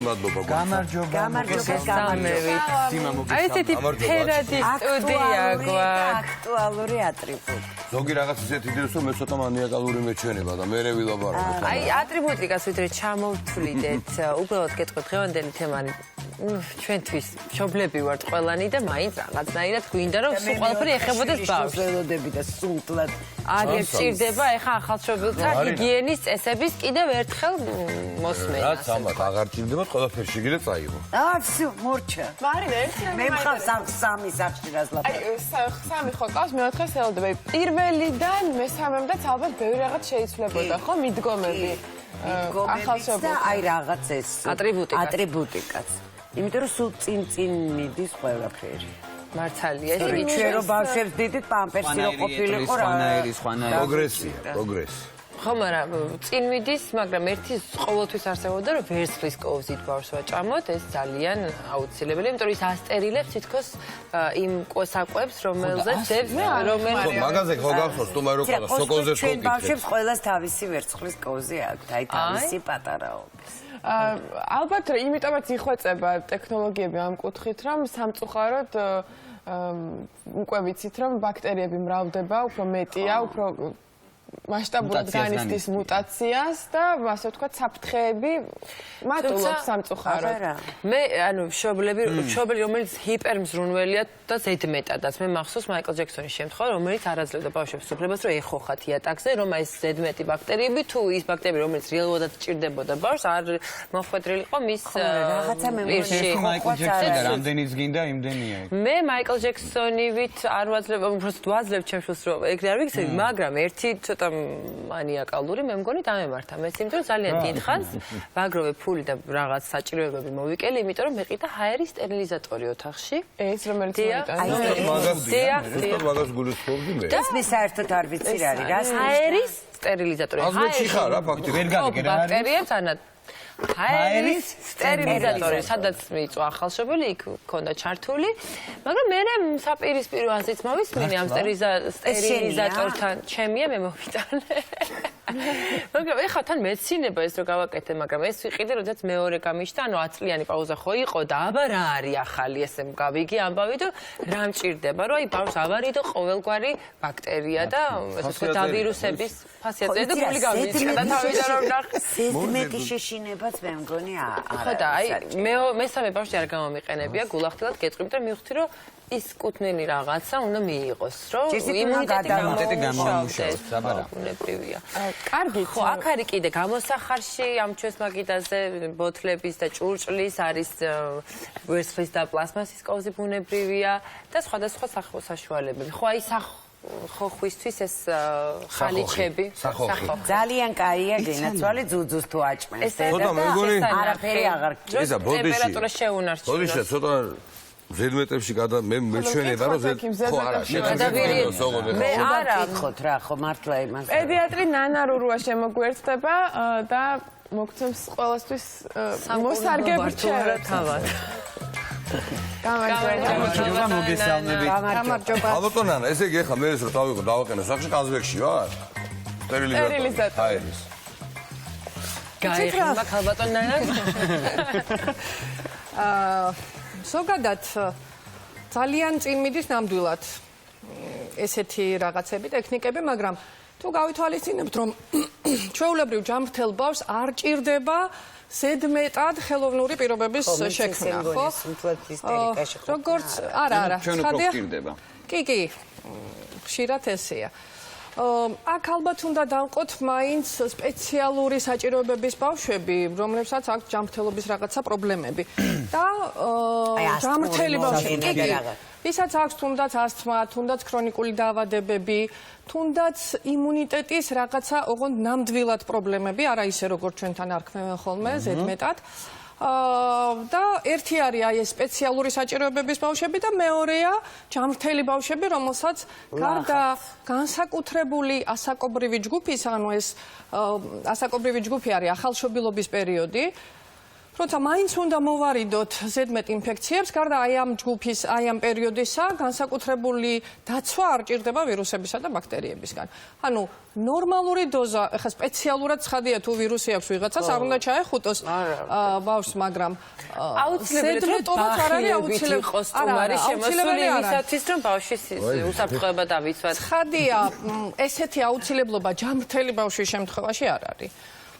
მადლობა. გამარჯობა. აი ესეთი ფერადი სტუდია გვაქვს. აქტუალური ატრიბუტი. ზოგი რაღაც ისეთი ის რომ მე ცოტა მანიაკალური მეჩვენება და მე ვილაპარაკებ. აი ატრიბუტიკას ვიდრე ჩამოვთვლიდეთ, უბრალოდ გეტყვით დღევანდელი თემა ჩვენთვის მშობლები ვართ ყველანი და მაინც რაღაცნაირად გვინდა რომ სულ ყველაფერი ეხებოდეს ბავშვს. ველოდები და სულთლად აგერ ჭირდება ეხა ახალშობილთა ჰიგიენის წესების კიდევ ერთხელ მოსმენა. რაც ამათ აღარ ჭირდებათ ყველაფერი შეგიძლიათ წაიღო. всё, მორჩა. მარინა ერთი მე მხარ სამი სახში რას ლაპარაკობ. აი სამი ხო ყავს, მეოთხე ელოდება. პირველიდან მესამემდეც ალბათ ბევრი რაღაც შეიცვლებოდა, ხო, მიდგომები. ახალშობილთა აი რაღაც ეს ატრიბუტიკაც. იმიტომ რომ სულ წინ მიდის ყველაფერი. მართალია, ეს ჩვენ რო ბავშვებს დიდით პამპერსი რო ყოფილიყო რა. პროგრესი. ხო, მაგრამ წინ მიდის, მაგრამ ერთი ყოველთვის არსებობდა, რომ ვერცხლის კოვზით ბავშვს ვაჭამოთ, ეს ძალიან აუცილებელია, იმიტომ რომ ის ასტერილებს თითქოს იმ საკვებს, რომელზეც დევს, რომელიც მაგაზე ხო გახსოვს, თუმცა რო ყველა სოკოზე თქვენ ბავშვებს ყველას თავისი ვერცხლის კოვზი აქვთ, აი თავისი პატარაობის. ალბათ იმიტომაც იხვეწება ტექნოლოგიები ამ კუთხით, რომ სამწუხაროდ უკვე ვიცით, რომ ბაქტერიები მრავლდება, უფრო მეტია, უფრო მასშტაბურად განიცდის მუტაციას და ასე ვთქვათ, საფრთხეები მატულობს სამწუხაროდ. მე ანუ მშობლები, რომელიც ჰიპერმზრუნველია და ზედმეტადაც. მე მახსოვს მაიკლ ჯექსონის შემთხვევა, რომელიც არ აძლევდა ბავშვებს უფლებას, რომ ეხოხათ იატაკზე, რომ ეს ზედმეტი ბაქტერიები თუ ის ბაქტერიები, რომელიც რეალურად ჭირდებოდა ბავშვს, არ მოხვედრილიყო მის პირში. მაიკლ ჯექსონი რამდენიც გინდა იმდენია. მე მაიკლ ჯექსონივით არ ვაძლევ, უბრალოდ ვაძლევ ჩემს შვილს, რომ ეგრე არ ვიქცევი, მაგრამ ერთი ცოტა მანიაკალური მე მგონი დამემართა მეც, იმიტომ რომ ძალიან დიდხანს ვაგროვე ფული და რაღაც საჭიროებები მოვიკელი, იმიტომ რომ მეყიდა ჰაერის სტერილიზატორი ოთახში. ეს რომელიც მაგას გულისხმობდი მე. ეს მე საერთოდ არ ვიცი რა არის, რა ჰაერის სტერილიზატორი. აზრებში ხარ რა ფაქტი. ვერ გავიგე რა არის. ბაქტერიებს ანად ჰაერის სტერილიზატორი, სადაც მიწვა ახალშობილი, იქ ქონდა ჩართული, მაგრამ მე საპირისპირო ასეც მოვისმინე ამ სტერილიზატორთან, ჩემია მე მოვიტანე. მაგრამ ეხლა თან მეცინება ეს რო გავაკეთე, მაგრამ ეს ვიყიდე, როდესაც მეორე გამიშთა, ანუ 10 წლიანი პაუზა ხო იყო და აბა რა არის ახალი ესე გავიგე ამბავი და რა მჭირდება, რომ აი ბავშვს ავარიდო ყოველგვარი ბაქტერია და ესე ვთქვათ დავირუსების ფასიათზე და გული გავიწყდა თავიდან რომ ნახე. ზედმეტი შეშინებაც მე მგონი არა. ხო და აი მესამე ბავშვი არ გამომიყენებია გულახდილად გეტყვით და მივხვდი რომ ის კუთვნილი რაღაცა უნდა მიიღოს, რომ იმუნიტეტი გამომუშავოს, საბარა. უნებრივია. კარგი, ხო, აქ არის კიდე გამოსახარში ამ ჩვენს მაგიდაზე ბოთლების და ჭურჭლის არის ვერცხლის და პლასმასის კოვზი ბუნებრივია და სხვადასხვა საშუალებები. ხო, აი ხოხვისთვის ეს ხალიჩები, სახოხი. ძალიან კაია გენაცვალე ძუძუს თუ აჭმენს. ცოტა მე მგონი არაფერი აღარ გჭირდება. ისა ბოდიში. ტემპერატურა შეუნარჩუნოს. ბოდიში ცოტა ზედმეტებში მე მეჩვენება რომ ხო არა მე არა გითხოთ რა ხო მართლა იმას პედიატრი ნანა რურუა შემოგვერთდება და მოგცემს ყველასთვის მოსარგებლად თავად. გამარჯობა მოგესალმებით. გამარჯობა. ალბათ ნანა, ესე იგი ახლა მე ეს რო დავიღო დავაყენო სახში ყაზბეგში ვარ. სტერილიზატორი. გაიხმა ხალბატონ ნანა. ზოგადად ძალიან წინ მიდის ნამდვილად ესეთი რაღაცები, ტექნიკები, მაგრამ თუ გავითვალისწინებთ, რომ ჩვეულებრივ ჯანმრთელ ბავშვს არ ჭირდება ზედმეტად ხელოვნური პირობების შექმნა, ხო? როგორც არა, ჩვენ უფრო გჭირდება. კი, ხშირად ესეა. აქ ალბათ უნდა დავყოთ მაინც სპეციალური საჭიროებების ბავშვები, რომლებსაც აქვს ჯანმრთელობის რაღაცა პრობლემები. და ჯანმრთელი ბავშვები, ვისაც აქვს თუნდაც ასთმა, თუნდაც ქრონიკული დაავადებები, თუნდაც იმუნიტეტის რაღაცა ოღონდ ნამდვილად პრობლემები, არა ისე როგორც ჩვენთან არ ქმნიან ხოლმე ზედმეტად. და ერთი არის აი ეს სპეციალური საჭიროებების ბავშვები და მეორეა ჯანმრთელი ბავშვები, რომელსაც გარდა განსაკუთრებული ასაკობრივი ჯგუფის, ანუ ეს ასაკობრივი ჯგუფი არის ახალშობილობის პერიოდი, როცა მაინც უნდა მოვარიდოთ ზედმეტ ინფექციებს, გარდა აი ამ ჯგუფის, აი ამ პერიოდისა, განსაკუთრებული დაცვა არ ჭირდება ვირუსებისა და ბაქტერიებისგან. ანუ ნორმალური დოზა, ეხლა სპეციალურად ცხადია თუ ვირუსი აქვს ვიღაცას, არ უნდა ჩაეხუტოს ბავშვს, მაგრამ ზედმეტობაც არ არის აუცილებელი იყოს სტუმარი შემოსული იმისათვის, რომ ბავშვის უსაფრთხოება დავიცვათ. ცხადია, ესეთი აუცილებლობა ჯამრთელი ბავშვის შემთხვევაში არ არის.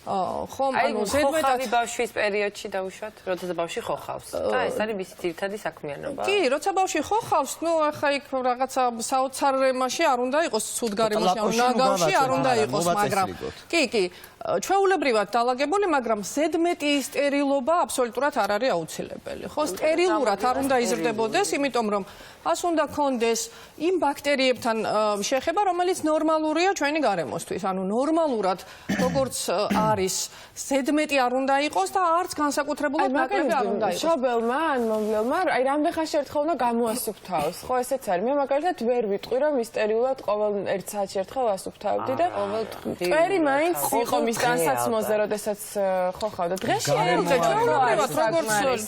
ხომ, ანუ ზედმეტად ბავშვის პერიოდში დავუშვათ, როცა ბავშვი ხოხავს. და ეს არის მისი ძირითადი საქმიანობა. კი, როცა ბავშვი ხოხავს, ნუ ახლა იქ რაღაცა საოცარემაში არ უნდა იყოს ცუდგარიმოში, ნაგავში არ უნდა იყოს, მაგრამ კი, ჩვეულებრივად დალაგებული, მაგრამ ზედმეტი სტერილობა აბსოლუტურად არ არის აუცილებელი. ხო, სტერილურად არ უნდა იზრდებოდეს, იმიტომ რომ მას უნდა კონდეს იმ ბაქტერიებთან შეხება, რომელიც ნორმალურია ჩვენი გარემოსთვის. ანუ ნორმალურად როგორც არის ზედმეტი არ უნდა იყოს და არც განსაკუთრებულად ნაკლები არ უნდა იყოს. შობელმა ან მომვლელმა აი რამდენ ხანში ერთხელ უნდა გამოასუფთავოს. ხო, ესეც არის. მე მაგალითად ვერ ვიტყვი რომ სტერილურად ყოველ 1 საათში ერთხელ ვასუფთავდი და წვერი მაინც იყო მის განსაცმოზე, როდესაც ხოხავ და დღეში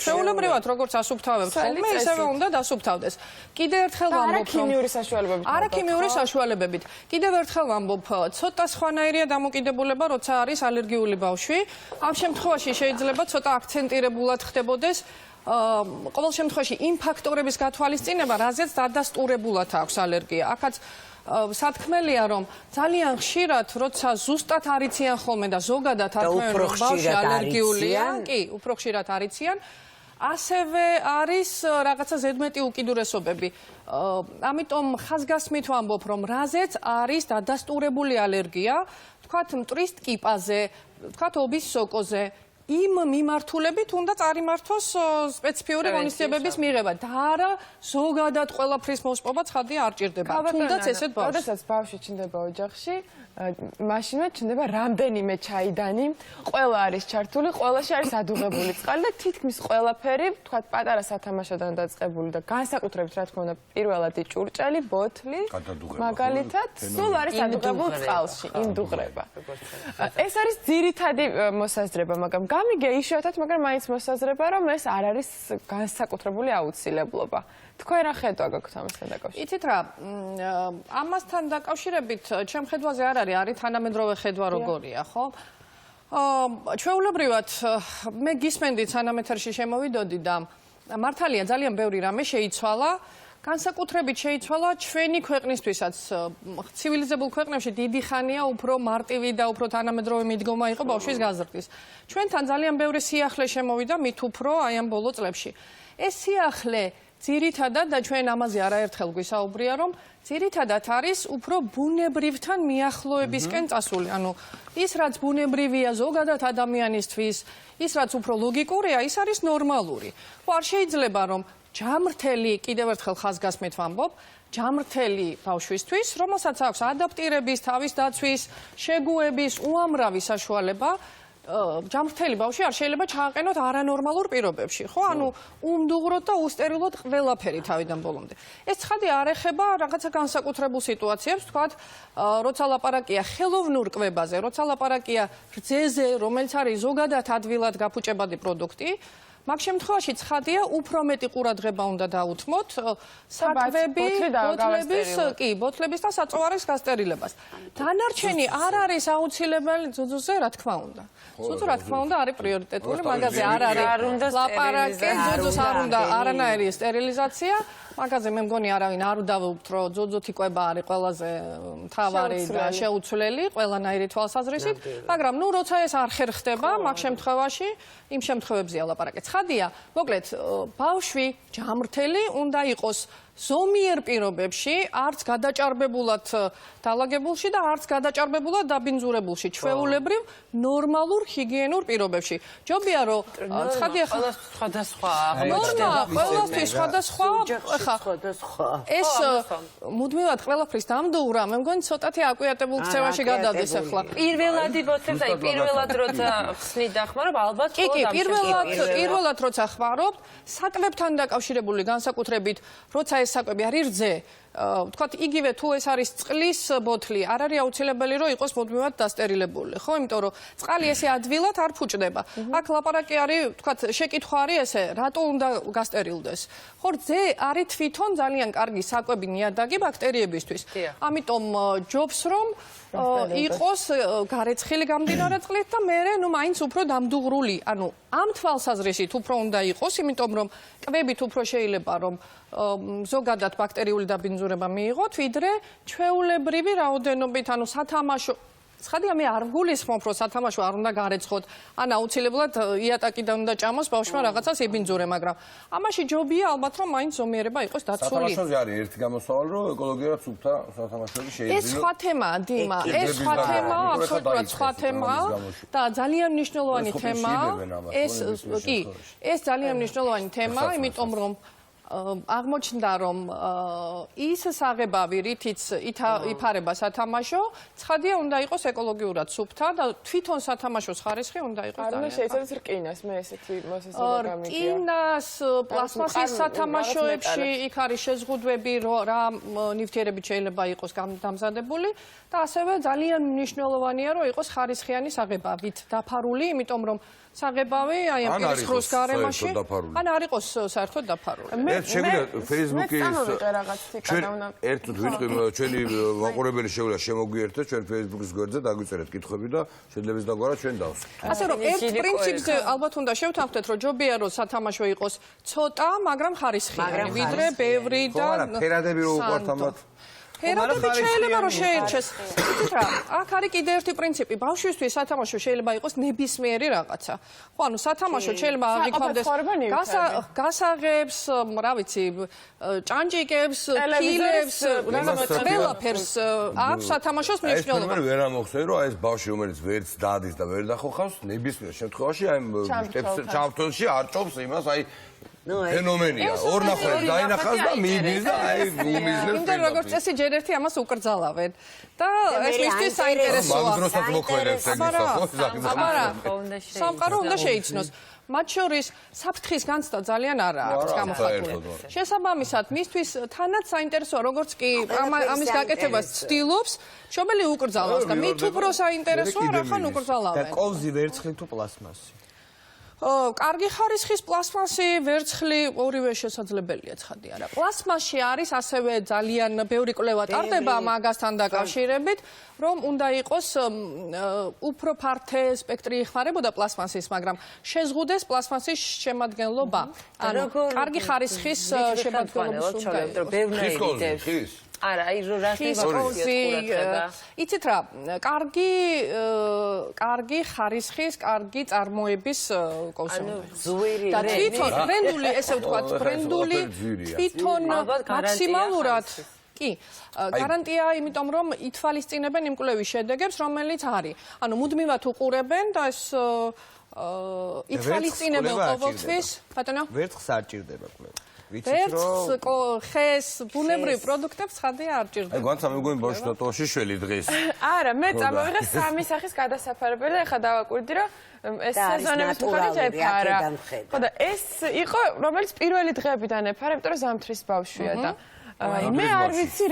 ჩვეულებრივად როგორც ასუფთავებთ ხოლმე, ისევე უნდა დასუფთავდეს. კიდევ ერთხელ ვამბობ, არა ქიმიური საშუალებებით. არა ქიმიური საშუალებებით. კიდევ ერთხელ ვამბობ, ცოტა სხვანაირია დამოკიდებულება, როცა არის ალერგიული ბავშვი. ამ შემთხვევაში შეიძლება ცოტა აქცენტირებულად ხდებოდეს ყოველ შემთხვევაში იმ ფაქტორების გათვალისწინება, რაზეც დადასტურებულად აქვს ალერგია. აქაც სათქმელია, რომ ძალიან ხშირად, როცა ზუსტად არიციან ხოლმე და ზოგადად არ თქვენ რომ ბავშვი ალერგიულია, კი, უფრო ხშირად არიციან. ასევე არის რაღაცა ზედმეტი უკიდურესობები. ამიტომ ხაზგასმით ვამბობ, რომ რაზეც არის დადასტურებული ალერგია, თქვათ მტვრის ტკიპაზე, თქვათ ობის სოკოზე, იმ მიმართულებით უნდა წარიმართოს სპეციფიური ღონისძიებების მიღება და არა ზოგადად ყველაფრის მოსპობა ცხადია არ ჭირდება. თუნდაც ესეთ ბავშვს. როდესაც ბავშვი ჩნდება ოჯახში, მაშინვე ჩნდება რამდენიმე ჩაიდანი, ყველა არის ჩართული, ყველაში არის ადუღებული წყალი და თითქმის ყველაფერი, თქვათ, პატარა სათამაშოდან დაწყებული და განსაკუთრებით რა თქმა უნდა, პირველად ჭურჭელი, ბოთლი, მაგალითად, სულ არის ადუღებული წყალში, იმდუღრება. ეს არის ძირითადი მოსაზრება, მაგრამ გამიგე იშვიათად, მაგრამ მაინც მოსაზრება, რომ ეს არ არის განსაკუთრებული აუცილებლობა. თქვენ რა ხედვა გაქვთ ამასთან დაკავშირებით? იცით რა, ამასთან დაკავშირებით ჩემ ხედვაზე არ არის თანამედროვე ხედვა როგორია, ხო? ჩვეულებრივად მე გისმენდით სანამ ეთერში შემოვიდოდი და მართალია ძალიან ბევრი რამე შეიცვალა. განსაკუთრებით შეიცვალა ჩვენი ქვეყნისთვისაც. ცივილიზებულ ქვეყნებში დიდი ხანია უფრო მარტივი და უფრო თანამედროვე მიდგომა იყო ბავშვის გაზრდის. ჩვენთან ძალიან ბევრი სიახლე შემოვიდა მით უფრო აი ამ ბოლო წლებში. ეს სიახლე ძირითადად და ჩვენ ამაზე არაერთხელ გვისაუბრია, რომ ძირითადად არის უფრო ბუნებრივთან მიახლოებისკენ წასული. ანუ ის რაც ბუნებრივია ზოგადად ადამიანისთვის, ის რაც უფრო ლოგიკურია, ის არის ნორმალური. ხო, არ შეიძლება რომ ჯამრთელი, კიდევ ერთხელ ხაზგასმით ვამბობ, ჯამრთელი ბავშვისთვის, რომელსაც აქვს ადაპტირების, თავის დაცვის, შეგუების უამრავი საშუალება, ჯამრთელი ბავშვი არ შეიძლება ჩააყენოთ არანორმალურ პირობებში, ხო? ანუ უმდუღროთ და უსტერილოთ ყველაფერი თავიდან ბოლომდე. ეს ცხადი არ ეხება რაღაცა განსაკუთრებულ სიტუაციებს, თქვათ, როცა ლაპარაკია ხელოვნურ კვებაზე, როცა ლაპარაკია რძეზე, რომელიც არის ზოგადად ადვილად გაფუჭებადი პროდუქტი, მაგ შემთხვევაში ცხადია, უფრო მეტი ყურადღება უნდა დაუთმოთ ბოთლების და საწოვარის გასტერილებას. დანარჩენი არ არის აუცილებელი ძუძუზე, რა თქმა უნდა. ძუძუ რა თქმა უნდა არის პრიორიტეტული, მაგაზე არ არის ლაპარაკი, ძუძუს არ უნდა არანაირი სტერილიზაცია. მაგაზე მე მგონი არავინ არ დავუბრთ, რომ ძუძუთი კვება არის ყველაზე მთავარი და შეუცვლელი ყველანაირი თვალსაზრისით, მაგრამ ნუ როცა ეს არ ხერხდება, მაგ შემთხვევაში იმ შემთხვევებზეა ლაპარაკი. ცხადია, მოკლედ, ბავშვი ჯამრთელი უნდა იყოს ზომიერ პირობებში, არც გადაჭარბებულად დალაგებულში და არც გადაჭარბებულად დაბინძურებულში, ჩვეულებრივ ნორმალურ ჰიგიენურ პირობებში. ჯობია რომ ცხადია სხვადასხვა ყველასთვის სხვადასხვა ეს მუდმივად ყველაფრის დამდუღრა, მე მგონი ცოტათი აკვიატებულ ქცევაში გადადის ახლა. პირველადი ბოთლებს, აი პირველად როცა ხსნით და ხმარობ, ალბათ პირველად როცა ხმარობ, საკვებთან დაკავშირებული განსაკუთრებით, როცა ეს საკვები არის რძე, ვთქვათ, იგივე თუ ეს არის წყლის ბოთლი, არ არის აუცილებელი რომ იყოს მუდმივად დასტერილებული, ხო? იმიტომ რომ წყალი ესე ადვილად არ ფუჭდება. აქ ლაპარაკი არის, ვთქვათ, შეკითხვა არის ესე, რატო უნდა გასტერილდეს? ხო, ზე არის თვითონ ძალიან კარგი საკვები ნიადაგი ბაქტერიებისთვის. ამიტომ ჯობს რომ იყოს გარეცხილი გამდინარე წყლით და მერე ნუ მაინც უფრო დამდუღრული. ანუ ამ თვალსაზრისით უფრო უნდა იყოს, იმიტომ რომ კვებით უფრო შეიძლება რომ ზოგადად ბაქტერიული დაბინძურება მიიღოთ, ვიდრე ჩვეულებრივი რაოდენობით, ანუ სათამაშო ცხადია მე არ გულისხმობ რომ სათამაშო არ უნდა გარეცხოთ, ან აუცილებლად იატაკიდან უნდა ჭამოს ბავშვმა რაღაცას იბინძურე, მაგრამ ამაში ჯობია ალბათ რომ მაინც ზომიერება იყოს დაცული. სათამაშოზე არის ერთი გამოსავალი, რომ ეკოლოგიურად სუფთა სათამაშოები შეიძლება. ეს სხვა თემაა, დიმა, ეს სხვა თემაა, აბსოლუტურად სხვა თემაა და ძალიან მნიშვნელოვანი თემაა. ეს ძალიან მნიშვნელოვანი თემაა, იმიტომ რომ აღმოჩნდა რომ ის საღებავი რითიც იფარება სათამაშო, ცხადია უნდა იყოს ეკოლოგიურად სუფთა და თვითონ სათამაშოს ხარისხი უნდა იყოს ძალიან. არ შეიძლება რკინას, მე ესეთი მოსაზრება გამიგია. რკინას პლასმასის სათამაშოებში იქ არის შეზღუდვები, რა ნივთიერებით შეიძლება იყოს დამზადებული და ასევე ძალიან მნიშვნელოვანია რომ იყოს ხარისხიანი საღებავით დაფარული, იმიტომ რომ საღებავი აი ამ პირისხროს გარემოში ან არ იყოს საერთოდ დაფარული. შეგვიძლია Facebook-ის ერთად ვიტყვი ჩვენი მაყურებელი შეგვიძლია შემოგვიერთოთ ჩვენ Facebook-ის გვერდზე დაგვიწერეთ კითხვები და შეძლებს დაგვარა ჩვენ დავსვით. ასე რომ ერთ პრინციპზე ალბათ უნდა შევთანხმდეთ რომ ჯობია რომ სათამაშო იყოს ცოტა, მაგრამ ხარისხიანი, ვიდრე ბევრი და ფერადები რო უყვართ ამათ ფერადები შეიძლება რომ შეირჩეს. იცით რა, აქ არის კიდე ერთი პრინციპი. ბავშვისთვის სათამაშო შეიძლება იყოს ნებისმიერი რაღაცა. ხო, ანუ სათამაშო შეიძლება აღიქვამდეს გასაღებს, რა ვიცი, ჭანჭიკებს, ფილებს, ყველაფერს აქვს სათამაშოს მნიშვნელობა. მე ვერ ამოხსენე რომ ეს ბავშვი რომელიც ვერც დადის და ვერ დახოხავს, ნებისმიერ შემთხვევაში აი ჩამთვლელში არ ჭობს იმას, აი ფენომენია. ორნახევარი დაინახავს და მიდის და აი უმიზნებს. იმიტომ როგორც წესი ჯერ ერთი ამას უკრძალავენ. და ეს მისთვის საინტერესოა. მაგ დროსაც მოქმედებს ეგ ისა ხო? სამყარო უნდა შეიცნოს. მათ შორის საფრთხის განცდა ძალიან არა აქვს გამოხატული. შესაბამისად, მისთვის თანაც საინტერესოა, როგორც კი ამის გაკეთებას ცდილობს, შობელი უკრძალავს და მით უფრო საინტერესოა, რახან უკრძალავენ. და კოვზი ვერცხლი თუ პლასმასი? კარგი ხარისხის პლასმასი, ვერცხლი ორივე შესაძლებელია ცხადია რა. პლასმასში არის ასევე ძალიან ბევრი კვლევა ტარდება მაგასთან დაკავშირებით, რომ უნდა იყოს უფრო ფართე სპექტრი იხმარებოდა პლასმასის, მაგრამ შეზღუდეს პლასმასის შემადგენლობა. ანუ კარგი ხარისხის შემადგენლობის უნდა ხის არა, აი იცით რა, კარგი ხარისხის, კარგი წარმოების კოსმეტიკა. და თვითონ ბრენდული, ესე ვთქვათ, ბრენდული თვითონ მაქსიმალურად კი, გარანტია, იმიტომ რომ ითვალისწინებენ იმ კვლევის შედეგებს, რომელიც არის. ანუ მუდმივად უყურებენ და ეს ითვალისწინებენ ყოველთვის, ბატონო? ვერცხლს არ ჭირდება კვლევა. ვერცხლს, ხეს, ბუნებრივ პროდუქტებს ხადია არ ჭირდება. აი გვანცა მეგონი ბავშვი დატოვაში შველი დღეს. არა, მე წამოვიღე სამი სახის გადასაფარებელი და ეხლა დავაკვირდი რომ ეს სეზონების მიხედვით ეფარა. ხო და ეს იყო რომელიც პირველი დღეებიდან ეფარა, იმიტომ რომ ზამთრის ბავშვია და მე არ ვიცი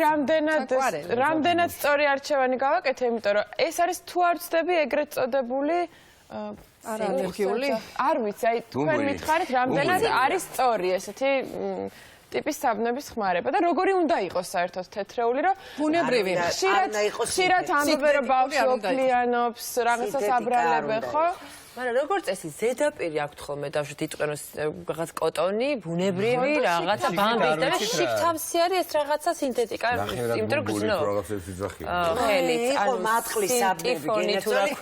რამდენად სწორი არჩევანი გავაკეთე, იმიტომ რომ ეს არის თუ არ ვწდები ეგრეთ წოდებული არალერგიული? არ ვიცი, აი თქვენ მითხარით რამდენად არის სწორი ესეთი ტიპის საბნების ხმარება და როგორი უნდა იყოს საერთოდ თეთრეული, რომ ბუნებრივი. ხშირად ამბობენ რომ ბავშვი ოფლიანობს, რაღაცას აბრალებენ, ხო? მაგრამ როგორც წესი ზედაპირი აქვთ ხოლმე დავშოთ იტყვენოს რაღაც კოტონი, ბუნებრივი, რაღაცა ბამბის და შიფთავსი არის ეს რაღაცა სინთეტიკა, იმიტომ რომ გზნო. ხელით, ანუ მატყლის საბნები გენერალური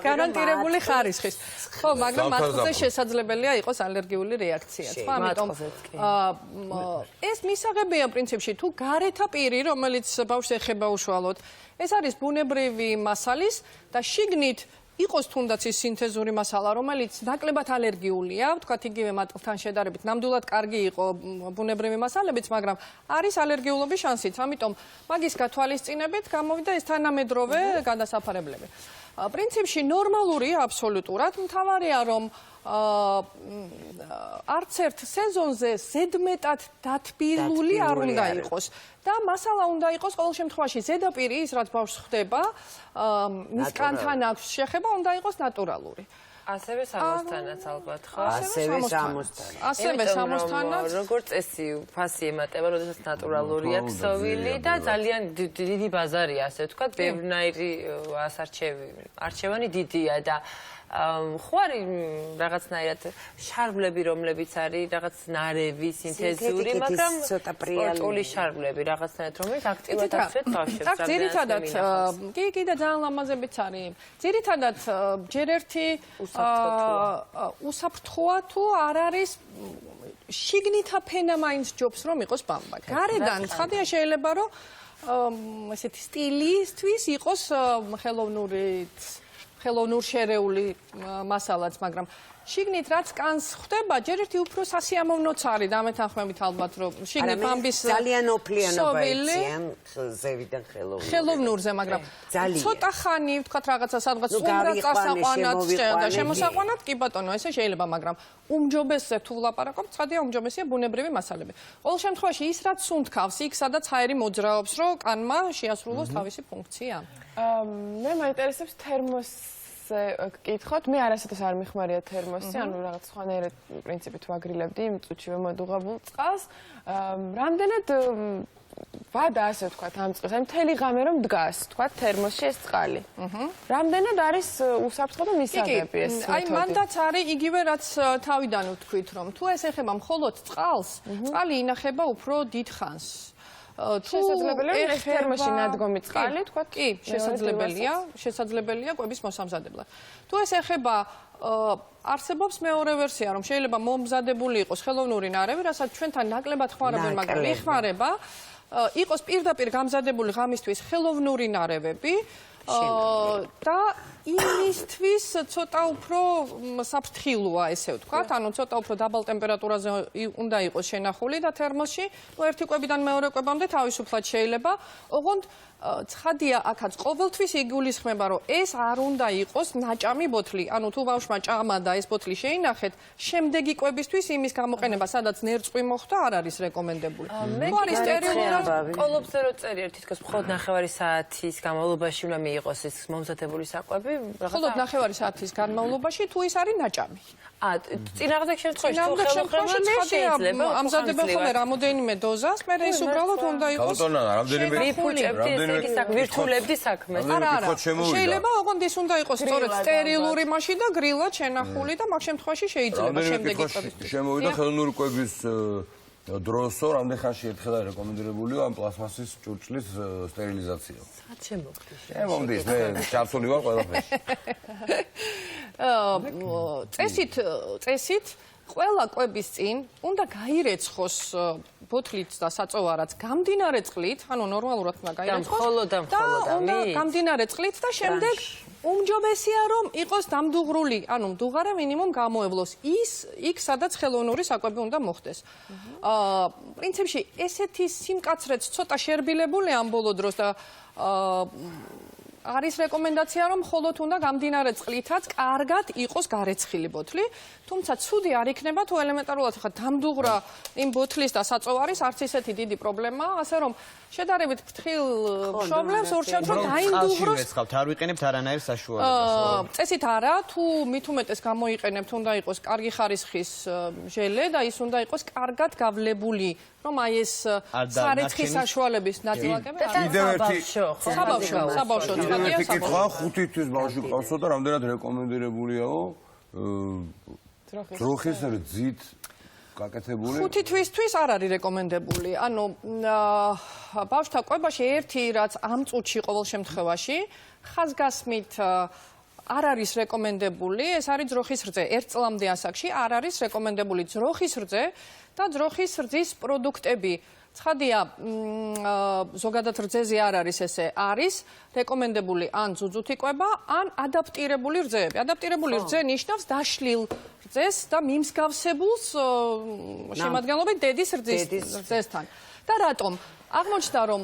გარანტირებული ხარისხის. ხო, მაგრამ მატყლზე შესაძლებელია იყოს ალერგიული რეაქცია. ხო, ამიტომ ეს მისაღებია პრინციპში თუ გარეთა პირი, რომელიც ბავშვს ეხება უშუალოდ, ეს არის ბუნებრივი მასალის და შიგნით იყოს თუნდაც ის სინთეზური მასალა, რომელიც ნაკლებად ალერგიულია, ვთქვათ იგივე მატყლთან შედარებით, ნამდვილად კარგი იყო ბუნებრივი მასალებიც, მაგრამ არის ალერგიულობის შანსიც, ამიტომ მაგის გათვალისწინებით გამოვიდა ეს თანამედროვე გადასაფარებლები. პრინციპში ნორმალურია აბსოლუტურად, მთავარია რომ არც ერთ სეზონზე ზედმეტად დათბილული არ უნდა იყოს და მასალა უნდა იყოს ყოველ შემთხვევაში ზედაპირი ის რაც ბავშვს ხდება მის კანთან აქვს შეხება უნდა იყოს ნატურალური. ასევე 60-თანაც ალბათ ხო? ასევე 60-თან. ასევე 60-თანაც. როგორც წესი ფასი ემატება, როდესაც ნატურალურია ქსოვილი და ძალიან დიდი ბაზარია, ასე ვთქვათ, ბევრნაირი არჩევანი დიდია და ხო არის რაღაცნაირად შარბლები, რომლებიც არის რაღაც ნარევი, სინთეზური, მაგრამ სპორტული შარბლები, რაღაცნაირად რომელიც აქტიურად აცვეთ ბავშვებს. აქ ძირითადად კი და ძალიან ლამაზებიც არის. ძირითადად ჯერ ერთი უსაფრთხოა თუ არ არის შიგნითა ფენა მაინც ჯობს რომ იყოს ბამბა. გარედან ცხადია შეიძლება რომ ესეთი სტილისთვის იყოს ხელოვნურ შერეული მასალაც, მაგრამ შიგნით რაც კანს ხდება, ჯერ ერთი უფრო სასიამოვნოც არის დამეთანხმებით ალბათ, რომ შიგნით ბამბის ძალიან ოფლიანობა ეციან ზევიდან ხელოვნურზე, მაგრამ ცოტა ხანი ვთქვათ რაღაცა სადღაც უმრად წასაყვანად და შემოსაყვანად კი ბატონო, ესე შეიძლება, მაგრამ უმჯობესზე თუ ვლაპარაკობ, ცხადია უმჯობესია ბუნებრივი მასალები. ყოველ შემთხვევაში ის რაც სუნთქავს, იქ სადაც აერი მოძრაობს, რომ კანმა შეასრულოს თავისი ფუნქცია. მე მაინტერესებს თერმოსზე გკითხოთ. მე არასოდეს არ მიხმარია თერმოსი, ანუ რაღაც სხვანაირად პრინციპით ვაგრილებდი იმ წუთშივე მოდუღებულ წყალს. რამდენად ვადა ასე ვთქვათ ამ წყალს, აი მთელი ღამე რომ დგას, ვთქვათ თერმოსში ეს წყალი. რამდენად არის უსაფრთხო და მისაღები ეს მეთოდი? აი მანდაც არის იგივე რაც თავიდან ვთქვით, რომ თუ ეს ეხება მხოლოდ წყალს, წყალი ინახება უფრო დიდ ხანს. შესაძლებელია რომ ეს თერმოში ნადგომი წყალი თქვათ კი შესაძლებელია კვების მოსამზადებლად თუ ეს ეხება არსებობს მეორე ვერსია რომ შეიძლება მომზადებული იყოს ხელოვნური ნარევი რასაც ჩვენთან ნაკლებად ხმარობენ მაგრამ იხმარება იყოს პირდაპირ გამზადებული ღამისთვის ხელოვნური ნარევები და იმისთვის ცოტა უფრო საფრთხილოა ესე ვთქვათ, ანუ ცოტა უფრო დაბალ ტემპერატურაზე უნდა იყოს შენახული და თერმოსში, ერთი კვებიდან მეორე კვებამდე თავისუფლად შეიძლება. ოღონდ ცხადია აქაც ყოველთვის იგულისხმება, რომ ეს არ უნდა იყოს ნაჭამი ბოთლი. ანუ თუ ბავშვმა ჭამა და ეს ბოთლი შეინახეთ, შემდეგი კვებისთვის იმის გამოყენება, სადაც ნერწყვი მოხდა, არ არის რეკომენდებული. თუ არის სტერილურად კოლოფზე რო წერიერ თითქოს მხოლოდ 9 საათის განმავლობაში უნდა მიიღოს ეს მომზადებული საკვები. მხოლოდ 9 საათის განმავლობაში თუ ის არის ნაჭამი. წინააღმდეგ შემთხვევაში თუ ხელმოხმარება შეიძლება ამზადებენ ხოლმე რამოდენიმე დოზას, მე ის უბრალოდ უნდა იყოს ვირთულებდი საქმეს. არა, შეიძლება ოღონდ ის უნდა იყოს სწორედ სტერილური მასში და გრილად შენახული და მაგ შემთხვევაში შეიძლება შემდეგი კვებისთვის. შემოვიდა ხელოვნური კვების დროსო, რამდენ ხანში ერთხელ არის რეკომენდებულია ამ პლასმასის ჭურჭლის სტერილიზაცია. სად შემოგდის? მომდის, მე ჩართული ვარ ყველაფერში. წესით ყველა კვების წინ უნდა გაირეცხოს ბოთლით და საწოვარაც გამდინარე წყლით, ანუ ნორმალურად უნდა გაირეცხოს და უნდა გამდინარე წყლით და შემდეგ უმჯობესია რომ იყოს დამდუღრული, ანუ მდუღარე მინიმუმ გამოევლოს იქ სადაც ხელოვნური საკვები უნდა მოხდეს. პრინციპში ესეთი სიმკაცრეც ცოტა შერბილებული ამ ბოლო დროს და არის რეკომენდაცია რომ მხოლოდ უნდა გამდინარე წყლითაც კარგად იყოს გარეცხილი ბოთლი, თუმცა ცუდი არ იქნება თუ ელემენტარულად ხა დამდუღრა იმ ბოთლის და საწოვარის არც ისეთი დიდი პრობლემაა, ასე რომ შედარებით ფრთხილ მშობლებს ურჩევთ რომ დაინდუღროს. არ ვიყენებთ არანაირ საშუალებას. წესით არა, თუ მით უმეტეს გამოიყენებთ, უნდა იყოს კარგი ხარისხის ჟელე და ის უნდა იყოს კარგად გავლებული, რომ აი ეს სარეცხის საშუალების ნაწილაკები საბავშვო კითხვა 5 თვის ბავშვი ყავსო და რამდენად რეკომენდებულია ძროხის რძით გაკეთებული 5 თვისთვის არ არის რეკომენდებული. ანუ ბავშვთა კვებაში ერთი რაც ამ წუთში ყოველ შემთხვევაში ხაზგასმით არ არის რეკომენდებული, ეს არის ძროხის რძე. 1 წლამდე ასაკში არ არის რეკომენდებული ძროხის რძე და ძროხის რძის პროდუქტები. ცხადია, ზოგადად რძეზე არ არის ესე, არის რეკომენდებული ან ძუძუთი კვება, ან ადაპტირებული რძეები. ადაპტირებული რძე ნიშნავს დაშლილ რძეს და მიმსგავსებულს შემადგენლობით დედის რძესთან. და რატომ? აღმოჩნდა რომ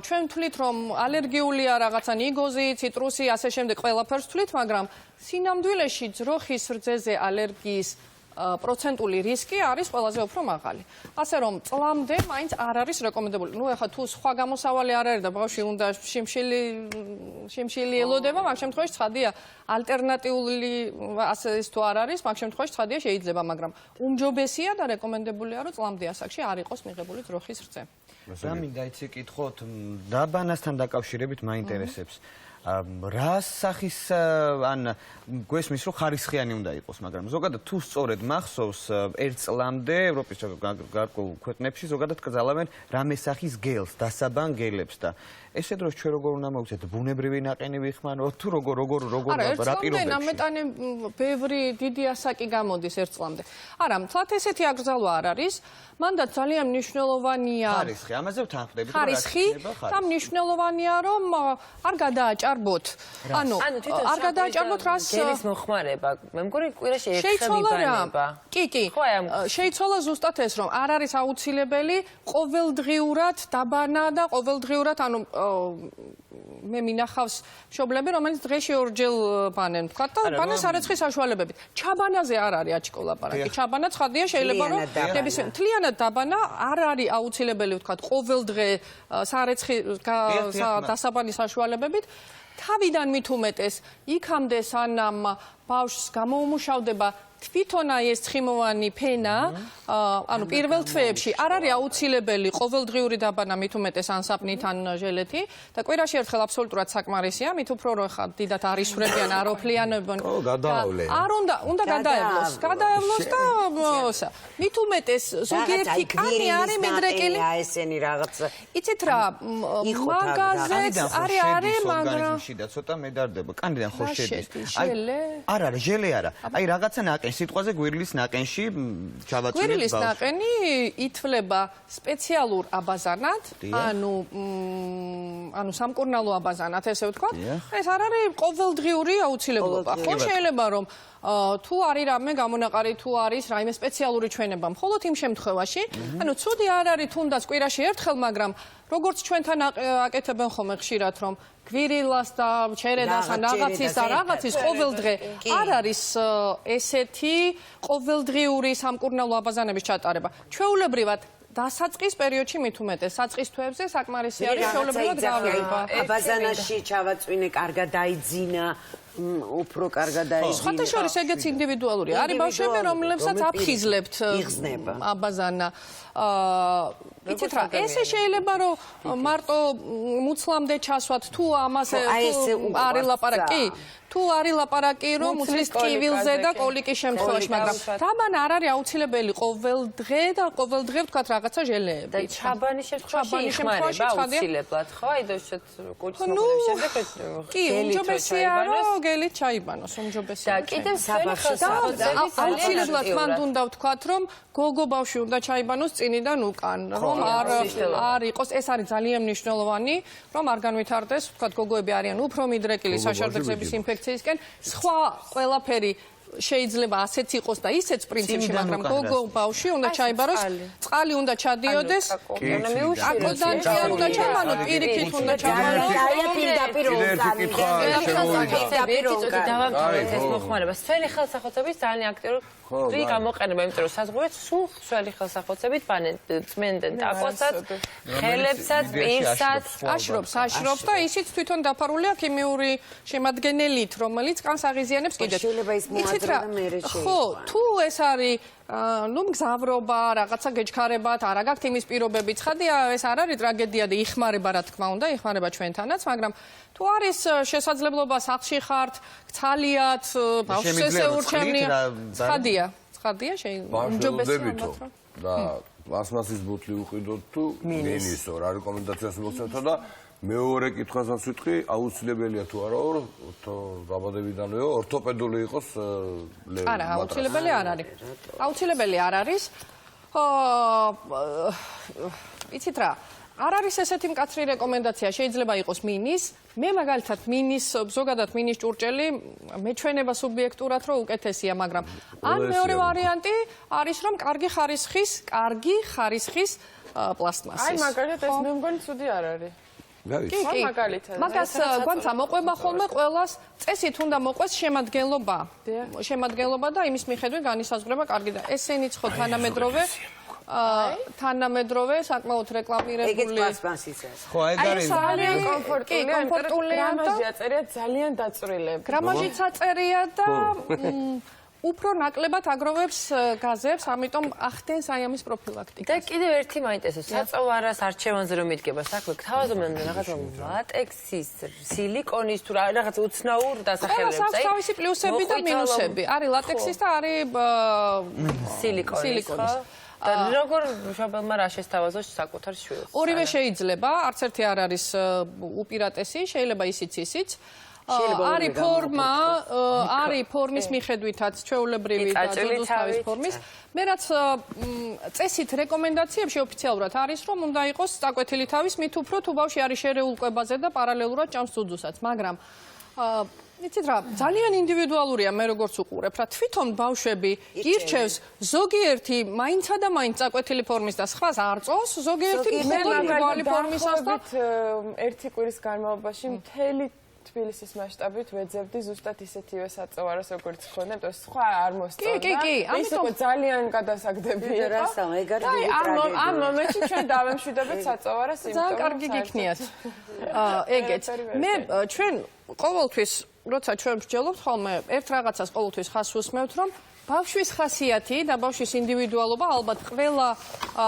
ჩვენ ვთვლით რომ ალერგიულია რაღაცა ნიგოზი, ციტრუსი, ასე შემდეგ ყველაფერს ვთვლით, მაგრამ სინამდვილეში ძროხის რძეზე ალერგიის პროცენტული რისკი არის ყველაზე უფრო მაღალი. ასე რომ წლამდე მაინც არ არის რეკომენდებული. ნუ ეხლა თუ სხვა გამოსავალი არ არის და ბავშვი უნდა შიმშილი ელოდება, მაგ შემთხვევაში ცხადია ალტერნატიული ასე ის თუ არ არის, მაგ შემთხვევაში ცხადია შეიძლება, მაგრამ უმჯობესია და რეკომენდებულია რომ წლამდე ასაკში არ იყოს მიღებული ძროხის რძე. რამინდა იცი კითხოთ დაბანასთან დაკავშირებით მაინტერესებს. რა სახის ან გვესმის რომ ხარისხიანი უნდა იყოს, მაგრამ ზოგადად თუ სწორედ მახსოვს ერთ წლამდე ევროპის გარკვეულ ქვეყნებში ზოგადად კრძალავენ რამე სახის გელს, დასაბან გელებს და ესე დროს ჩვენ როგორ უნდა მოვიცეთ ბუნებრივი ნაყენი ვიხმაროთ თუ როგორ რა პირობებში? ნამეტანი ბევრი დიდი ასაკი გამოდის ერთ წლამდე. არა, მთლად ესეთი აკრძალვა არ არის. მანდ ძალიან მნიშვნელოვანია ხარისხი, ამაზე ვთანხმდებით რომ ხარისხი და მნიშვნელოვანია რომ არ გადააჭარბოთ. ანუ არ გადააჭარბოთ რას გელის მოხმარება. მე მგონი კვირაში ერთხელ იბანება. კი. შეიცვალა ზუსტად ეს რომ არ არის აუცილებელი ყოველდღიურად დაბანა და ყოველდღიურად ანუ მე მინახავს მშობლები, რომელიც დღეში ორჯერ ბანენ, თქვა და ბანა სარეცხის საშუალებებით. ჩაბანაზე არ არის აჩქო ლაპარაკი. ჩაბანა ცხადია შეიძლება რომ მთლიანად დაბანა არ არის აუცილებელი, თქვა ყოველდღე სარეცხი დასაბანის საშუალებებით. თავიდან მით უმეტეს იქამდე სანამ ბავშვს გამოუმუშავდება თვითონ ეს ცხიმოვანი ფენა, ანუ პირველ თვეებში არ არის აუცილებელი ყოველდღიური დაბანა მით უმეტეს ან საპნით ან ჟელეთი და კვირაში ერთხელ აბსოლუტურად საკმარისია, მით უფრო რომ ხა დიდად არისვრებიან, აროფლიანებიან. არ უნდა გადაევლოს და მით უმეტეს ზოგიერთი კანი არის მიდრეკილი. ესენი რაღაცა. იცით რა, მაგაზეც არის, მაგრამ და ცოტა მედარდება. კანიდან ხო შედის. ჟელე? არ არის, ჟელე არა. აი რაღაცა ნაყენი, სიტყვაზე გვირილის ნაყენში ჩავაწვით. გვირილის ნაყენი ითვლება სპეციალურ აბაზანად, ანუ სამკურნალო აბაზანად, ესე ვთქვათ. ეს არ არის ყოველდღიური აუცილებლობა. ხო შეიძლება რომ თუ არის რამე გამონაყარი, თუ არის რაიმე სპეციალური ჩვენება, მხოლოდ იმ შემთხვევაში, ანუ ცუდი არ არის თუნდაც კვირაში ერთხელ, მაგრამ როგორც ჩვენთან აკეთებენ ხოლმე ხშირად რომ გვირილას და ჩერედას ან რაღაცის ყოველდღე არ არის ესეთი ყოველდღიური სამკურნალო აბაზანების ჩატარება. ჩვეულებრივად დასაწყის პერიოდში მით უმეტეს საწყის თვეებზე საკმარისი არის ჩვეულებრივად გავიგება. აბაზანაში ჩავაწვინე, კარგად დაიძინა, უფრო კარგად დაიძინა. სხვათა შორის ეგეც ინდივიდუალური არის ბავშვები, რომლებსაც აფხიზლებთ აბაზანა. იცით რა, ესე შეიძლება რომ მარტო მუცლამდე ჩასვათ თუ ამაზე არის ლაპარაკი, თუ არის ლაპარაკი რომ მუცლის ტკივილზე და კოლიკის შემთხვევაში, მაგრამ დაბანა არ არის აუცილებელი ყოველდღე და ყოველდღე ვთქვათ რაღაცა ჟელეები. და ჩაბანის შემთხვევაში იხმარება აუცილებლად, ხო? აი და კუჭის მოყოლების შემდეგ კი, უმჯობესია რომ გელით ჩაიბანოს, უმჯობესია. და კიდევ სახელმწიფო აუცილებლად მანდ უნდა ვთქვათ რომ გოგო ბავშვი უნდა ჩაიბანოს წინიდან უკან, რომ არ იყოს, ეს არის ძალიან მნიშვნელოვანი, რომ არ განვითარდეს, ვთქვათ, გოგოები არიან უფრო მიდრეკილი საშარდეცების ინფექციისკენ, სხვა ყველაფერი შეიძლება ასეც იყოს და ისეც პრინციპში, მაგრამ გოგო ბავშვი უნდა ჩაიბაროს, წყალი უნდა ჩადიოდეს, აკოდან ჭიარ უნდა ჩამანოს, პირიქით უნდა ჩამანოს. პირდაპირ დავამთავრეთ ეს მოხმარება. სველი ხელსახოცების ძალიან აქტიური გამოყენება, იმიტომ რომ საზღვრებს სულ სველი ხელსახოცებით ბანენ, წმენდნენ ტაკოსაც, ხელებსაც, პირსაც, აშრობს და ისიც თვითონ დაფარულია ქიმიური შემადგენელით, რომელიც კანს აღიზიანებს კიდეც. ხო, თუ ეს არის ნუ მგზავრობა, რაღაცა გეჩქარებათ, არა გაქვთ იმის პირობები, ცხადია, ეს არ არის ტრაგედია და იხმარება რა თქმა უნდა, იხმარება ჩვენთანაც, მაგრამ თუ არის შესაძლებლობა სახლში ხართ, გცალიათ, ბავშვს ესე ურჩევნია, ცხადია, უმჯობესია და პლასმასის ბოთლი უყიდოთ თუ მინისო, რა რეკომენდაციას მოგცემთ და მეორე კითხვასაც ვიტყვი, აუცილებელია თუ არა დაბადებიდანვე ორთოპედული იყოს არა, აუცილებელი არ არის. აუცილებელი არ არის. იცით რა, არ არის ესეთი მკაცრი რეკომენდაცია, შეიძლება იყოს მინის. მე მაგალითად მინის, ზოგადად მინის ჭურჭელი მეჩვენება სუბიექტურად რომ უკეთესია, მაგრამ ან მეორე ვარიანტი არის რომ კარგი ხარისხის პლასტმასის. აი მაგალითად ეს მე მგონი ცუდი არ არის. კი, მაგას გვანცა მოყვება ხოლმე ყველას წესით უნდა მოყვეს შემადგენლობა და იმის მიხედვით განისაზღვრება კარგი და ესენიც ხო თანამედროვე საკმაოდ რეკლამირებული. ეგეც პლასმასისა. ხო, ეგ არის ძალიან კომფორტულია და აწერია ძალიან დაწვრილები. გრამაჟიც აწერია და უფრო ნაკლებად აგროვებს გაზებს, ამიტომ ახდენს აი ამის პროფილაქტიკას. და კიდევ ერთი მაინტერესებს, საწოვარას არჩევანზე რომ იდგება საქმე, თავაზობენ რაღაც ლატექსის, სილიკონის თუ რაღაც უცნაურ დასახელებებს. აი, თავისი პლუსები და მინუსები. არის ლატექსის და არის სილიკონის. და როგორ მშობელმა რა შესთავაზოს საკუთარ შვილს? ორივე შეიძლება, არც ერთი არ არის უპირატესი, შეიძლება ისიც. არის ფორმა, არის ფორმის მიხედვითაც ჩვეულებრივი და ძუძუსთავის ფორმის. მე რაც წესით რეკომენდაციებში ოფიციალურად არის, რომ უნდა იყოს წაკვეთილი თავის, მით უფრო თუ ბავშვი არის შერეულ კვებაზე და პარალელურად ჭამს ძუძუსაც, მაგრამ იცით რა, ძალიან ინდივიდუალურია მე როგორც უყურებ, რა თვითონ ბავშვები ირჩევს ზოგიერთი მაინცა და მაინც წაკვეთილი ფორმის და სხვას არ წოს, ზოგიერთი მრავალი ფორმისას და ერთი კვირის განმავლობაში მთელი თბილისის მასშტაბით ვეძებდი ზუსტად ისეთივე საწოვაროს როგორც ხონდა, და სხვა არ მოსწონდა. კი, ის უკვე ძალიან გადასაგდებია რა. ამ მომენტში ჩვენ დავემშვიდობთ საწოვაროს, იმიტომ ძალიან კარგი გიქნიათ. ეგეც. მე ჩვენ ყოველთვის როცა ჩვენ ვსჯელობთ ხოლმე ერთ რაღაცას ყოველთვის ხას ვუსმევთ, რომ ბავშვის ხასიათი და ბავშვის ინდივიდუალობა ალბათ ყველა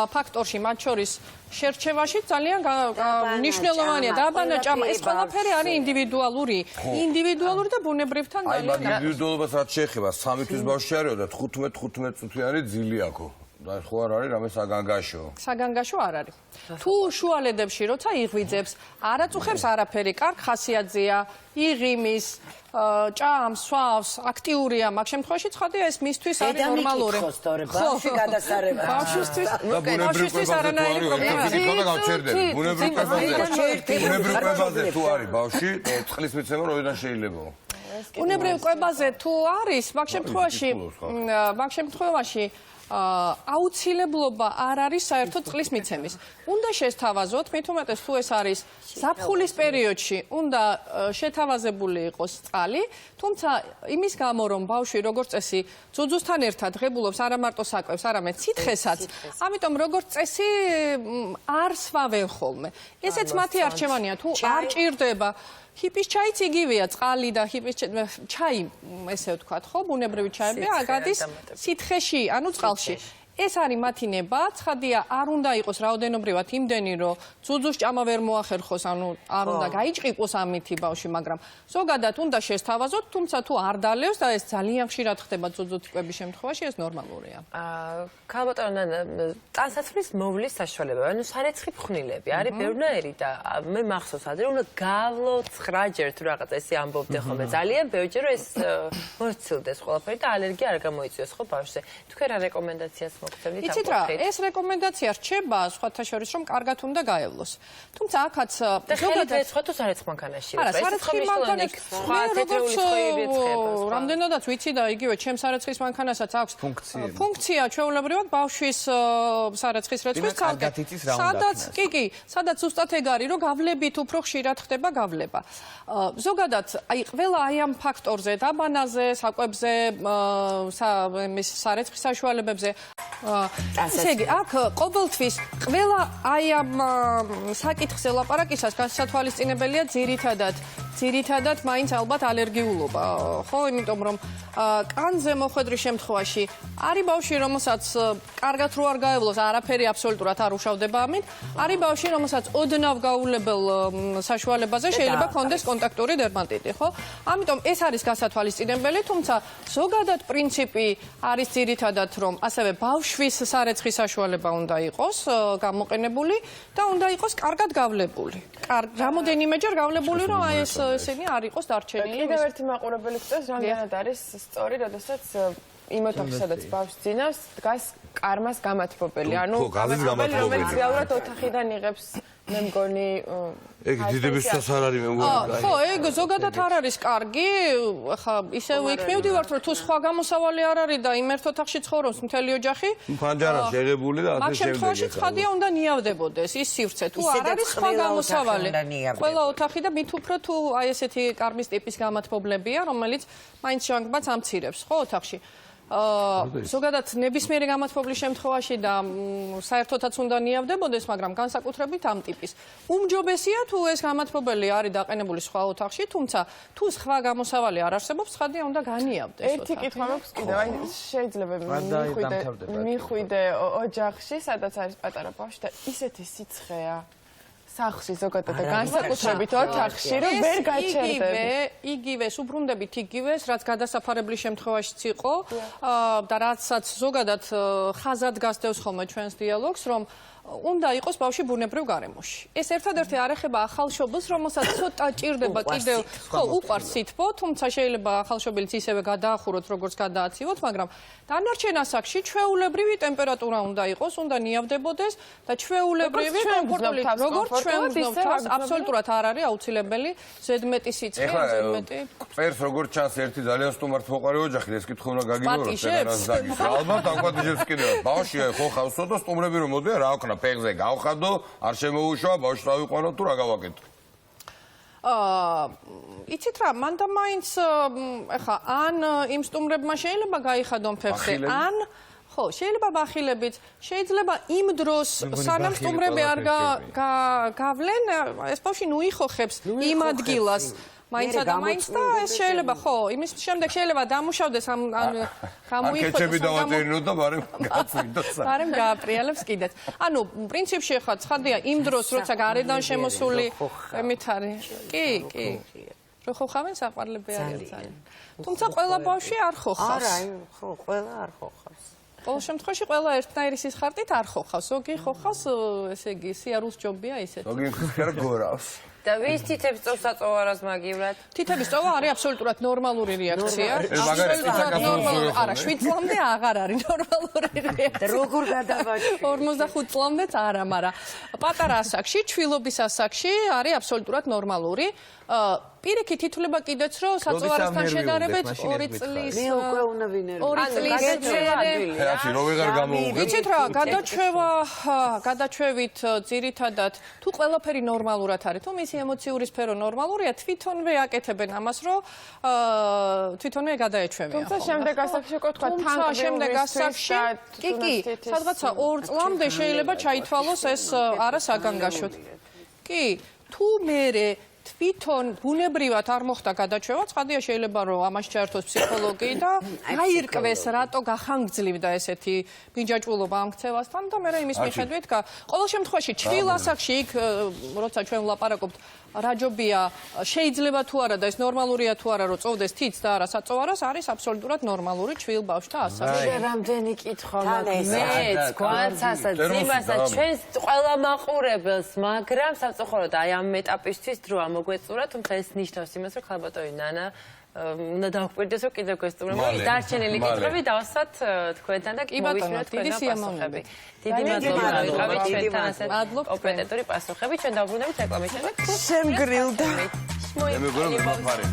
ფაქტორში, მათ შორის შერჩევაში ძალიან მნიშვნელოვანია. დაბანა ჭამა, ეს ყველაფერი არის ინდივიდუალური და ბუნებრივთან ძალიან. აი, მაგ ინდივიდუალობას რაც შეეხება, 3 თვის ბავშვი არისო და 15 წუთიანი ძილი აქვს. და ხო არ არის რამე საგანგაშო. საგანგაშო არ არის. თუ შუალედებში როცა იღვიძებს, არაწუხებს არაფერი, კარგ ხასიათზეა, იღიმის, ჭამს, სვავს, აქტიურია, მაგ შემთხვევაში ცხადია ეს მისთვის არის ნორმალური. ბავშვი გადასარება. ბავშვისთვის არანაირი პრობლემა. ბუნებრივ კვებაზე თუ არის ბავშვი, წყლის მიცემა როდიდან შეიძლება? ბუნებრივ კვებაზე თუ არის, მაგ შემთხვევაში აუცილებლობა არ არის საერთოდ წყლის მიცემის. უნდა შესთავაზოთ, მით უმეტეს თუ ეს არის ზაფხულის პერიოდში, უნდა შეთავაზებული იყოს წყალი, თუმცა იმის გამო, რომ ბავშვი როგორც წესი ძუძუსთან ერთად ღებულობს არა მარტო საკვებს, არამედ სითხესაც, ამიტომ როგორც წესი არ სვავენ ხოლმე. ესეც მათი არჩევანია, თუ არ ჭირდება ჰიპის ჩაიც იგივეა, წყალი და ჰიპის ჩაი, ესე ვთქვათ, ხო, ბუნებრივი ჩაები გადის სითხეში, ანუ წყალში. ეს არის მათი ნება, ცხადია, არ უნდა იყოს რაოდენობრივად იმდენი, რომ ძუძუს ჭამა ვერ მოახერხოს, ანუ არ უნდა გაიჭყიყოს ამითი ბავშვი, მაგრამ ზოგადად უნდა შესთავაზოთ, თუმცა თუ არ დალევს და ეს ძალიან ხშირად ხდება ძუძუთი კვების შემთხვევაში, ეს ნორმალურია. ქალბატონო, ტანსაცმლის მოვლის საშუალება, ანუ სარეცხი ფხვნილები არის ბევრნაირი და მე მახსოვს ადრე უნდა გავლო 9-ჯერ თუ რაღაც ესე ამბობდე ხოლმე. ძალიან ბევრჯერ რომ ეს მოიცილდეს ყველაფერი და ალერგია არ გამოიწვიოს ხო ბავშვზე. თქვენ რა რეკომენდაციას მოგცემთ? იცით რა, ეს რეკომენდაცია რჩება სხვათა შორის რომ კარგად უნდა გაევლოს. თუმცა აქაც ზოგადად ეცხო თუ სარეცხ მანქანაში. არა, სარეცხი მანქანაში სხვა თეთრული ხოიები ეცხება. რამდენადაც ვიცი და იგივე ჩემს სარეცხის მანქანასაც აქვს ფუნქცია ჩვეულებრივად ბავშვის სარეცხის რეცხვის სადაც ზუსტად ეგ არის, რომ გავლებით უფრო ხშირად ხდება გავლება. ზოგადად, აი ყველა აი ამ ფაქტორზე, დაბანაზე, საკვებზე, სარეცხის საშუალებებზე ესე იგი, აქ ყოველთვის ყველა აი ამ საკითხს ელაპარაკისას განსათვალისწინებელია ძირითადად მაინც ალბათ ალერგიულობა, ხო, იმიტომ რომ კანზე მოხვედრის შემთხვევაში არის ბავშვი, რომელსაც კარგად რო არ გაევლოს, არაფერი აბსოლუტურად არ უშავდება ამით, არის ბავშვი, რომელსაც ოდნავ გაულებელ საშუალებაზე შეიძლება ქონდეს კონტაქტური დერმატიტი, ხო? ამიტომ ეს არის განსათვალისწინებელი, თუმცა ზოგადად პრინციპი არის ძირითადად, რომ ასევე ბავშვის სარეცხის საშუალება უნდა იყოს გამოყენებული და უნდა იყოს კარგად გავლებული. რამოდენიმეჯერ გავლებული, რომ აი ეს ესენი არ იყოს დარჩენილი. კიდევ ერთი მაყურებელი გვწევს, რამდენად არის სწორი, როდესაც იმ ოთახში, სადაც ბავშვს ძინავს, დგას კარმას გამათბობელი. ანუ გამათბობელი, რომელიც რეალურად ოთახიდან იღებს მე მგონი ეგ დიდებისას არ არის მე მგონი. ხო, ეგ ზოგადად არ არის კარგი. ხა ისევ იქ მივდივართ, რომ თუ სხვა გამოსავალი არ არის და იმ ერთ ოთახში ცხოვრობს მთელი ოჯახი, ფანჯარა შეღებული და მაგ ასე შემთხვევაში ცხადია უნდა ნიავდებოდეს ის სივრცე. თუ არ არის სხვა გამოსავალი, ყველა ოთახი და მით უფრო თუ აი ესეთი კარგის ტიპის გამათბობლებია, რომელიც მაინც ჟანგბადს ამცირებს, ხო, ოთახში. ზოგადად ნებისმიერი გამათბობლის შემთხვევაში და საერთოდაც უნდა ნიავდებოდეს, მაგრამ განსაკუთრებით ამ ტიპის. უმჯობესია თუ ეს გამათბობელი არის დაყენებული სხვა ოთახში, თუმცა თუ სხვა გამოსავალი არ არსებობს, ცხადია უნდა განიავდეს. ერთი კითხვა მაქვს კიდევ, აი შეიძლება მიხვიდე ოჯახში, სადაც არის პატარა ბავშვი და ისეთი სიცხეა სახლში ზოგადად და განსაკუთრებით ოთახში, რომ ვერ გაჩერდები. იგივეს, უბრუნდებით იგივეს, რაც გადასაფარებლის შემთხვევაშიც იყო და რაცაც ზოგადად ხაზად გასდევს ხოლმე ჩვენს დიალოგს, რომ უნდა იყოს ბავშვი ბუნებრივ გარემოში. ეს ერთადერთი არ ეხება ახალშობილს, რომელსაც ცოტა ჭირდება კიდევ, ხო, უყვარს სითბო, თუმცა შეიძლება ახალშობილიც ისევე გადაახუროთ, როგორც გადააცივოთ, მაგრამ დანარჩენ ასაკში ჩვეულებრივი ტემპერატურა უნდა იყოს, უნდა ნიავდებოდეს და ჩვეულებრივი კომფორტული, როგორც ჩვენ ვგზნობთ თავს, აბსოლუტურად არ არის აუცილებელი ზედმეტი სიცხე, ზედმეტი. წერს როგორც ჩანს ერთი ძალიან სტუმართმოყვარე ოჯახი, ეს კითხვა უნდა გაგიგოროს და ალბათ აკვატიჟებს კიდევ. ბავშვია ხო ხავსო და სტუმრები რომ მოდიან, რა ვქნა ფეხზე გავხადო, არ შემოუშვა, ბავშვს დავიყვანო თუ რა გავაკეთო? იცით რა, მან და მაინც ეხა ან იმ სტუმრებმა შეიძლება გაიხადონ ფეხზე, ან ხო, შეიძლება ბახილებიც, შეიძლება იმ დროს სანამ სტუმრები არ გავლენ, ეს ბავშვი ნუ იხოხებს იმ ადგილას. მაინცა და მაინც და ეს შეიძლება ხო, იმის შემდეგ შეიძლება დამუშავდეს ამ გამოიხოდოს. კეჩები დავატერინოთ და ბარემ გაწვიდოს. ბარემ გააპრიალებს კიდეც. ანუ პრინციპში ხა ცხადია იმ დროს, როცა გარედან შემოსული ემით არის. კი. რო ხოხავენ საყვარლები არის ძალიან. თუმცა ყველა ბავშვი არ ხოხავს. არა, ხო, ყველა არ ხოხავს. ყოველ შემთხვევაში ყველა ერთნაირი სისხარტით არ ხოხავს. ზოგი ხოხავს, ესე იგი, სიარულს ჯობია ისეთი. ზოგი ხერხ გორავს. და ვის თითებს წოვს აწოვარას მაგივრად? თითების წოვა არის აბსოლუტურად ნორმალური რეაქცია. არა, 7 წლამდე აღარ არის ნორმალური რეაქცია. როგორ გადავაჭი? 45 წლამდეც არა, მაგრამ პატარა ასაკში, ჩვილობის ასაკში არის აბსოლუტურად ნორმალური. პირიქით ითვლება კიდეც, რომ საწოვარასთან შედარებით 2 წლის მე უკვე უნდა ვინერვი. 2 წლის ხეაცი რო ვეღარ გამოვუღებ. ვიცით რა, გადაჩვევით ძირითადად თუ ყველაფერი ნორმალურად არის, თუ მისი ემოციური სფერო ნორმალურია, თვითონვე აკეთებენ ამას, რომ თვითონვე გადაეჩვევიან. თუმცა შემდეგ ასაკში უკვე თქვა თუმცა შემდეგ ასაკში კი, სადღაცა 2 წლამდე შეიძლება ჩაითვალოს ეს არა საგანგაშოდ. კი, თუ მერე თვითონ ბუნებრივად არ მოხდა გადაჩვევა, ცხადია შეიძლება რომ ამას ჩაერთოს ფსიქოლოგი და გაირკვეს რატო გახანგრძლივდა ესეთი მინჯაჭულობა ამ ქცევასთან და მე იმის მიხედვით ყოველ შემთხვევაში ჩვილ ასაკში იქ როცა ჩვენ ვლაპარაკობთ რაჯობია შეიძლება თუ არა და ეს ნორმალურია თუ არა რომ წოვდეს თითს და არა საწოვარას არის აბსოლუტურად ნორმალური ჩვილ ბავშვთა ასაკში. რამდენი კითხვა მაქვს მეც გვანცასაც იმასაც ჩვენს ყველა მაყურებელს, მაგრამ სამწუხაროდ აი ამ ეტაპისთვის დრო მოგვეწურა, თუმცა ეს ნიშნავს იმას, რომ ხალბატონი ნანა უნდა დავგვირდეს, რომ კიდევ გვესტუმრება. დარჩენილი კითხვები დავსვათ თქვენთან და მოვისმინოთ თქვენი პასუხები. დიდი მადლობა, ვიყავით ჩვენთან ასეთ კომპეტენტური პასუხები. ჩვენ დავბრუნდებით რეკლამის შემდეგ. შემგრილდა. მე მეგონა მე მაფარე.